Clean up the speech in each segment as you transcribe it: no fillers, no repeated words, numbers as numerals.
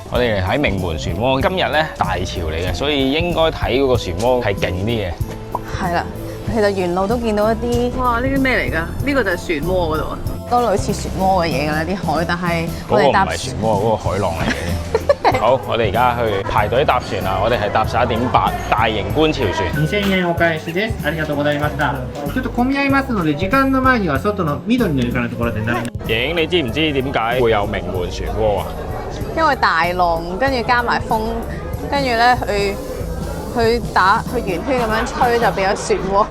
我哋嚟睇名門漩渦，今日咧大潮嚟嘅，所以應該睇嗰個漩渦係勁啲嘅。係啦，其實沿路都見到一啲，哇！呢啲咩嚟㗎？呢個就係漩渦嗰度啊！都類似漩渦嘅嘢㗎啦，啲海，但係嗰個唔我哋搭係漩渦，嗰個海浪嚟嘅。好，我哋而家去排隊搭船啦。我哋係搭11.8大型觀潮船。2000円お返しです。ありがとうございました。ちょっと混み合いますので、時間の前には外の緑の床のところで並んで。影，你知唔知點解會有名門漩渦啊？因為大浪，跟住加埋風，跟住咧去圓圈咁樣吹就變咗漩渦。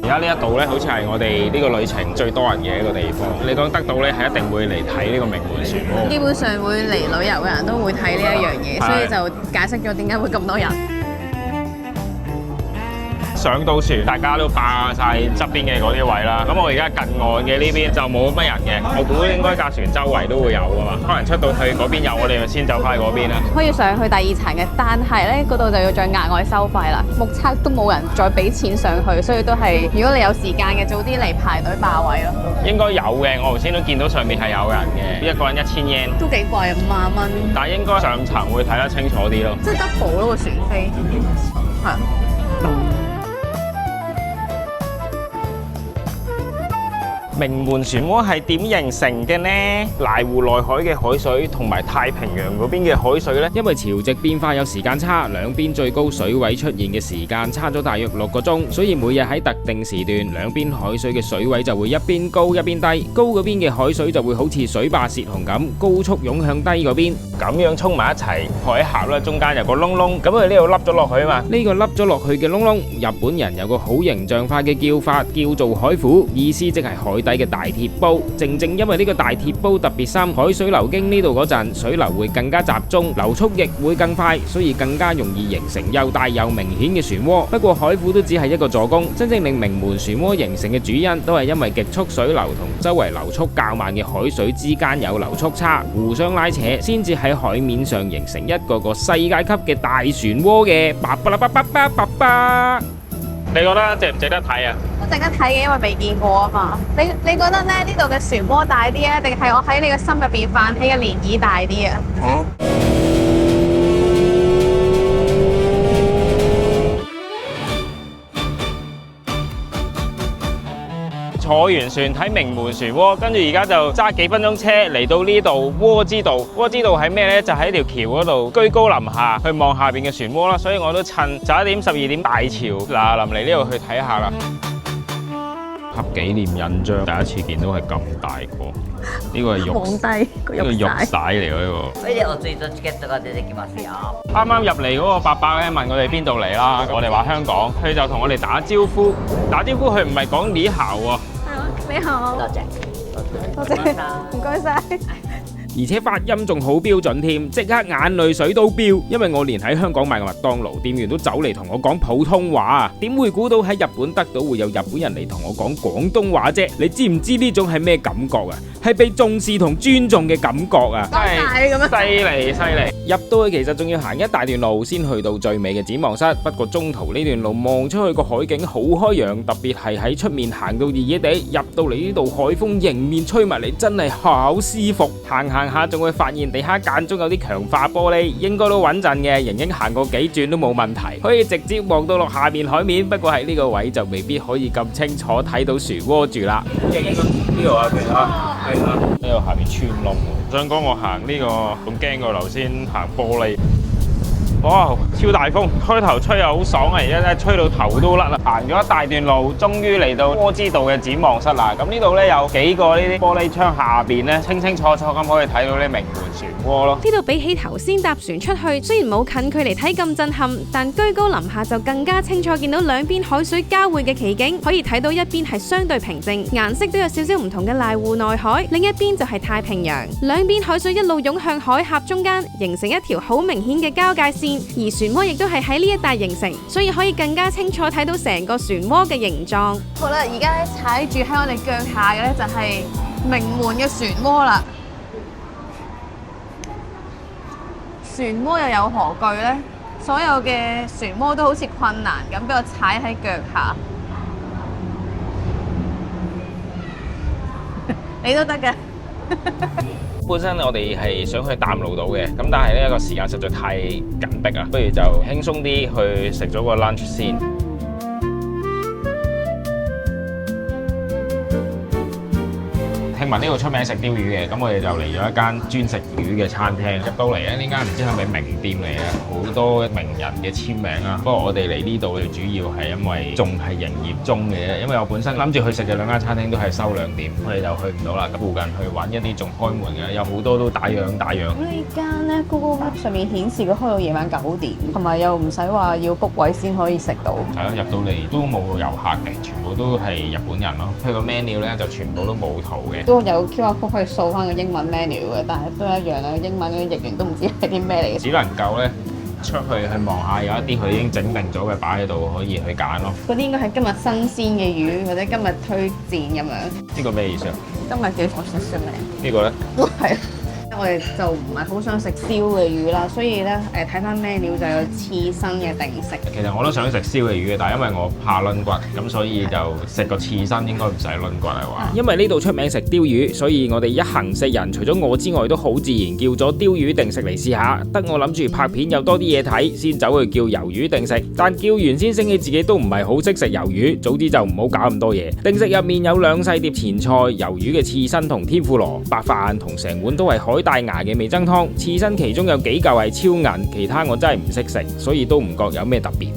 而家呢一度咧，好似係我哋呢個旅程最多人嘅一個地方。你講得到咧，係一定會嚟睇呢個名門漩渦。基本上會嚟旅遊嘅人都會睇呢一樣嘢，所以就解釋咗點解會咁多人。上到船，大家都霸晒側邊嘅嗰啲位啦。咁我而家近岸嘅呢邊就冇乜人嘅，我估應該架船周圍都會有噶嘛。可能出到去嗰邊有，我哋就先走翻去嗰邊啦。可以上去第2層嘅，但係咧嗰度就要再額外收費啦。目測都冇人再俾錢上去，所以都係如果你有時間嘅，早啲嚟排隊霸位咯。應該有嘅，我頭先都見到上面係有人嘅，一個人1000 yen，都幾貴啊，50,000蚊。但係應該上層會睇得清楚啲咯。即係 double 咯個船飛，係。名門漩渦係點形成嘅呢？瀨戶內海嘅海水同埋太平洋嗰邊嘅海水呢？因為潮汐變化有時間差，兩邊最高水位出現嘅時間差咗大約6個鐘，所以每日喺特定時段，兩邊海水嘅水位就會一邊高一邊低，高嗰邊嘅海水就會好似水壩泄洪咁，高速湧向低嗰邊，咁樣衝埋一齊，海峽咧中間有個窿窿，咁佢呢度凹咗落去啊嘛。呢個凹咗落去嘅窿窿，日本人有個好形象化嘅叫法，叫做海府，意思即係海底嘅大鐵煲。正因為呢個大鐵煲特別深，海水流經呢度嗰陣，水流會更加集中，流速亦會更快，所以更加容易形成又大又明顯嘅漩渦。不過海府都只係一個助攻，真正令名門漩渦形成嘅主因，都係因為極速水流同周圍流速較慢嘅海水之間有流速差，互相拉扯，先至喺海面上形成一個個世界級嘅大漩渦嘅。你覺得值唔值得睇啊？都值得睇嘅，因為未見過啊嘛。你覺得咧呢度嘅漩渦大啲啊，定係我喺你嘅心入邊泛起嘅漣漪大啲啊？坐完船睇名門漩渦，跟住而家就揸幾分鐘車嚟到呢度渦之道。渦之道係咩呢？就喺條橋嗰度居高臨下去望下邊嘅漩渦啦。所以我都趁11點、12點大潮嗱，臨嚟呢度去睇下啦。刻紀念印章，第一次見到係咁大個，呢個係玉，皇帝個呢個玉璽嚟喎呢個。それでお追悼チケットが出てきますよ。啱啱入嚟嗰個伯伯咧問我哋邊度嚟啦，我哋話香港，佢就同我哋打招呼，佢唔係講你好喎。你好，多謝，多謝，唔該晒。而且發音仲好標準添，即刻眼淚水都飆，因為我連喺香港買個麥當勞，店員都走嚟同我講普通話啊！點會估到喺日本德島會有日本人嚟同我講廣東話啫？你知唔知呢種係咩感覺啊？係被重視同尊重嘅感覺啊！真係咁樣，犀利犀利！入到去其實仲要行一大段路先去到最美嘅展望室，不過中途呢段路望出去個海景好開揚，特別係喺出面行到熱熱地，入到嚟呢度海風迎面吹埋嚟，真係好舒服。行下仲會發現地下間中有啲強化玻璃，應該都穩陣嘅，盈盈行過幾轉都冇問題，可以直接望到落下面海面。不過喺呢個位就未必可以咁清楚睇到漩渦住啦。呢度啊，其他呢度下面穿窿喎。想講我行呢個咁驚過頭先行玻璃。哇！超大風，開頭吹又好爽啊，而家真係吹到頭都甩啦。行咗一大段路，終於嚟到渦之道嘅展望室啦。咁呢度咧有幾個呢啲玻璃窗下邊咧，清清楚楚咁可以睇到啲名門漩渦咯。呢度比起頭先搭船出去，雖然冇近距離睇咁震撼，但居高臨下就更加清楚見到兩邊海水交匯嘅奇景。可以睇到一邊係相對平靜，顏色都有少少唔同嘅瀨戶內海，另一邊就係太平洋。兩邊海水一路湧向海峽中間，形成一條好明顯嘅交界線。而漩渦亦都係喺呢一帶形成，所以可以更加清楚睇到成個漩渦嘅形狀。好啦，而家踩住喺我哋腳下嘅咧就係名門嘅漩渦啦。漩渦又有何懼呢？所有嘅漩渦都好似困難咁，俾我踩喺腳下。你都得嘅。本身我哋係想去淡路島嘅，咁但係呢個時間實在太緊迫啦，不如就輕鬆啲去食咗個 lunch 先。聽聞呢度出名食鯛魚嘅，咁我哋就嚟咗一間專食魚嘅餐廳。入到嚟咧，呢間唔知係咪名店嚟嘅，好多名人嘅簽名啊。不過我哋嚟呢度最主要係因為仲係營業中嘅啫，因為我本身諗住去食嘅兩間餐廳都係收兩點，我哋就去唔到啦。咁附近去揾一啲仲開門嘅，有好多都打烊。咁呢間咧 Google Map 上面顯示佢開到夜晚9點，同埋又唔使話要 book 位先可以食到。係咯，入到嚟都冇遊客嘅，全部都係日本人咯。佢個 menu 咧就全部都冇圖嘅。都有 QR code 可以掃翻個英文 menu 嘅，但係都一樣啦。英文嗰啲譯員都唔知係啲咩嚟嘅，只能夠咧出去望下，有一啲佢已經整定咗嘅擺喺度，可以去揀咯。嗰啲應該係今日新鮮嘅魚，或者今日推薦咁樣。呢個咩意思啊？今日叫我食咩？呢個咧都係。我哋就唔係好想食燒嘅魚啦，所以咧睇翻 menu 就有刺身嘅定食。其實我都想食燒嘅魚嘅，但係因為我怕攆骨，咁所以就食個刺身應該唔使攆骨係話。因為呢度出名食鯛魚，所以我哋一行四人除咗我之外，都好自然叫咗鯛魚定食嚟試下。得我諗住拍片有多啲嘢睇，先走去叫魷魚定食。但叫完先醒起自己都唔係好識食魷魚，早知就唔好搞咁多嘢。定食入面有2細碟前菜、魷魚嘅刺身同天婦羅，白飯同成碗都係海帶芽嘅味噌湯。刺身其中有幾嚿係超銀，其他我真係唔識食，所以都唔覺有咩特別。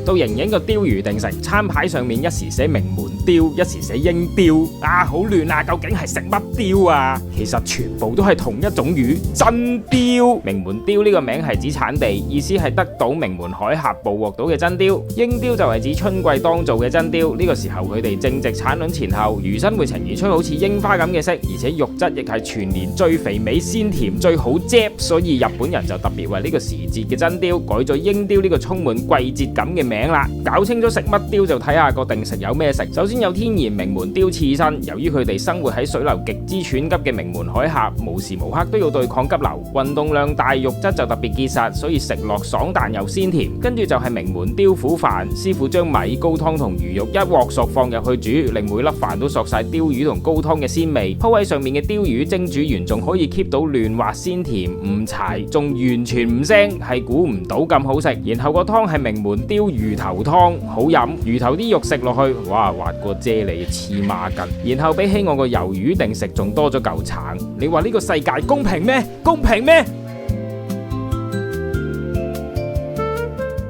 到盈盈個鯛魚定食，餐牌上面一時寫名門鯛，一時寫英鯛，啊好亂啊！究竟係食乜鯛啊？其實全部都係同一種魚，真鯛。名門鯛呢個名係指產地，意思係得到名門海峽捕獲到嘅真鯛。英鯛就係指春季當造嘅真鯛，呢個時候佢哋正值產卵前後，魚身會呈現出好似櫻花咁嘅色，而且肉質亦係全年最肥美鮮甜最好嚼，所以日本人就特別為呢個時節嘅真鯛改咗英鯛呢個充滿季節感嘅名啦。搞清楚食乜鯛就睇下個定食有咩食。首先有天然名門鯛刺身，由於佢哋生活喺水流極之湍急嘅名門海峽，無時無刻都要對抗急流，運動量大，肉質就特別結實，所以食落爽彈又鮮甜。跟住就係名門鯛苦飯，師傅將米高湯同魚肉一鑊熟放入去煮，令每粒飯都索晒鯛魚同高湯嘅鮮味。鋪喺上面嘅鯛魚蒸煮完仲可以 keep 到嫩滑鮮甜，唔柴，仲完全唔腥，係估唔到咁好食。然後個湯係名門鯛魚頭湯，好飲，魚頭啲肉食落去，哇，滑過啫喱黐孖筋。然後比起我個魷魚定食仲多咗嚿橙，你話呢個世界公平咩？公平咩？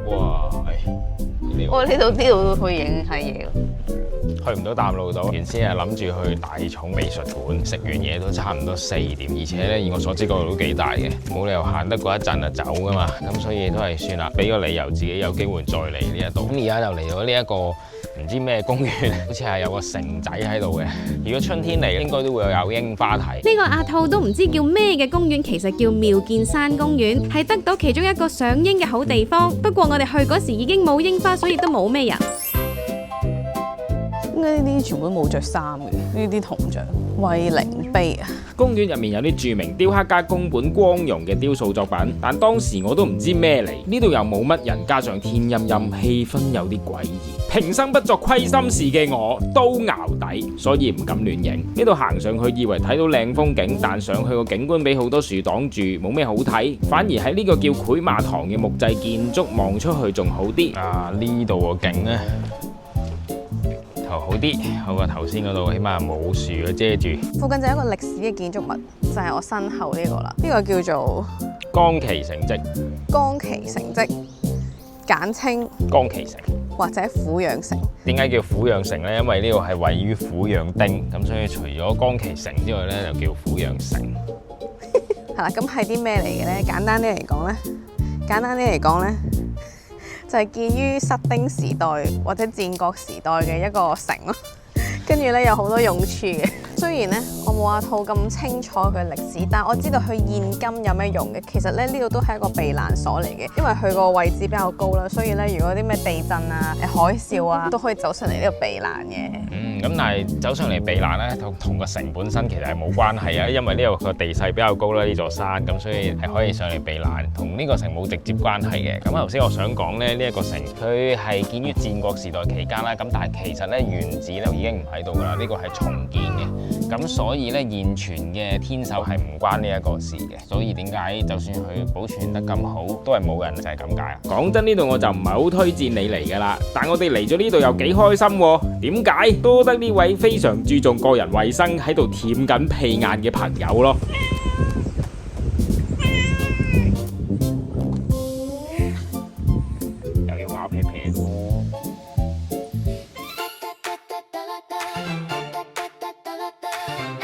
哇，我呢度都可以影下嘢咯。去唔到淡路島，原先係諗住去大塚美術館，食完嘢都差唔多4點，而且咧以我所知嗰度都幾大嘅，冇理由行得過一陣就走噶嘛，咁所以都係算啦，俾個理由自己有機會再嚟呢一度。咁而家就嚟咗呢一個唔知咩公園，好似係有個城仔喺度嘅。如果春天嚟，應該都會有櫻花睇。呢個阿兔都唔知叫咩嘅公園，其實叫妙見山公園，係德島其中一個賞櫻嘅好地方。不過我哋去嗰時已經冇櫻花，所以都冇咩人。應該呢啲全部都冇着衫嘅，呢啲銅像慰靈碑啊！公園入面有啲著名雕刻家宮本光榮嘅雕塑作品，但當時我都唔知咩嚟，呢度又冇乜人，加上天陰陰，氣氛有啲詭異。平生不作虧心事嘅我都淆底，所以唔敢亂影。呢度行上去以為睇到靚風景，但上去個景觀俾好多樹擋住，冇咩好睇。反而喺呢個叫繪馬堂嘅木製建築望出去仲好啲。啊，呢度個景呢好啲，好過頭先嗰度，起碼冇樹嘅遮住。附近就有一個歷史嘅建築物，就係我身後呢個啦。呢個叫做岡崎城跡，岡崎城跡，簡稱岡崎城或者撫養城。點解叫撫養城呢？因為呢度係位於撫養町，咁所以除咗岡崎城之外呢，就叫撫養城。係啦，咁係啲咩嚟嘅呢？簡單啲嚟講呢，就係建於室町時代或者戰國時代嘅一個城咯，跟住咧有好多用處嘅。雖然咧我冇阿兔咁清楚佢歷史，但我知道佢現今有咩用嘅。其實咧呢度都係一個避難所嚟嘅，因為佢個位置比較高啦，所以咧如果啲咩地震啊、海嘯啊，都可以走上嚟呢度避難嘅。咁但係走上嚟避難咧，同個城本身其實係冇關係啊，因為呢度個地勢比較高啦，呢座山咁，所以係可以上嚟避難，同呢個城冇直接關係嘅。咁頭先我想講咧，呢一個城佢係建於戰國時代期間啦，咁但係其實咧原址咧已經唔喺度噶啦，呢個係重建嘅，咁所以咧現存嘅天守係唔關呢一個事嘅，所以點解就算佢保存得咁好，都係冇人就係咁解啊。講真，呢度我就唔係好推薦你嚟噶啦，但我哋嚟咗呢度又幾開心喎。點解？多得呢位非常注重個人衛生喺度舔緊屁眼嘅朋友咯。又要咬屁屁喎。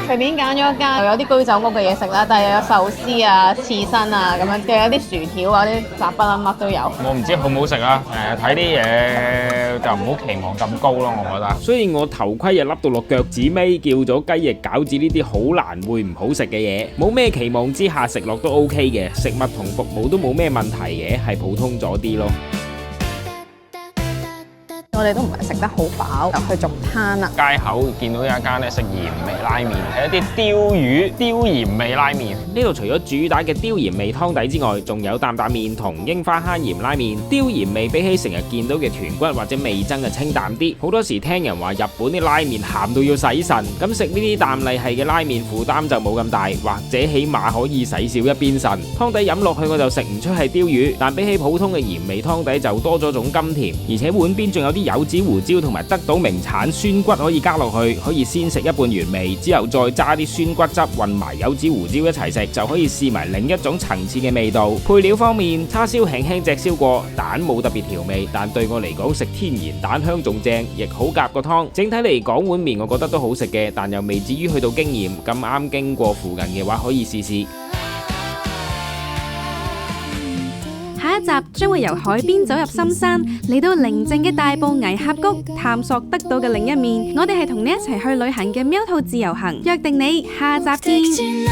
隨便揀咗一間有啲居酒屋嘅嘢食啦，但係又有壽司啊、刺身啊咁樣，又有啲薯條啊、啲雜不啦乜都有。我唔知好唔好食啦，睇啲嘢就唔好期望咁高咯，我覺得。雖然我頭盔又笠到落腳趾尾，叫咗雞翼、餃子呢啲好難會唔好食嘅嘢，冇咩期望之下食落都 OK 嘅，食物同服務都冇咩問題嘅，係普通咗啲咯。我哋都唔係食得好飽，就去續攤啦。街口見到有一間咧食鹽味拉麵，係一啲鯛鹽味拉麵。呢度除咗主打嘅鯛鹽味湯底之外，仲有擔擔麵同櫻花蝦鹽拉麵。鯛鹽味比起成日見到嘅豚骨或者味噌就清淡啲。好多時聽人話日本啲拉麵鹹到要洗腎，咁食呢啲淡麗係嘅拉麵負擔就冇咁大，或者起碼可以洗少一邊腎。湯底飲落去我就食唔出係鯛魚，但比起普通嘅鹽味湯底就多咗種甘甜，而且碗邊仲有啲柚子胡椒同埋德島名產酸骨可以加落去，可以先食一半原味，之後再揸啲酸骨汁混埋柚子胡椒一齊食，就可以試埋另一種層次嘅味道。配料方面，叉燒輕輕隻燒過，蛋冇特別調味，但對我嚟講食天然蛋香仲正，亦好夾個湯。整體嚟講碗麵我覺得都好食嘅，但又未至於去到驚豔。咁啱經過附近嘅話可以試試。下一集將會由海邊走入深山，嚟到寧靜嘅大埔崖峽谷，探索德島嘅另一面。我哋係同你一齊去旅行嘅喵兔自由行，約定你下集見。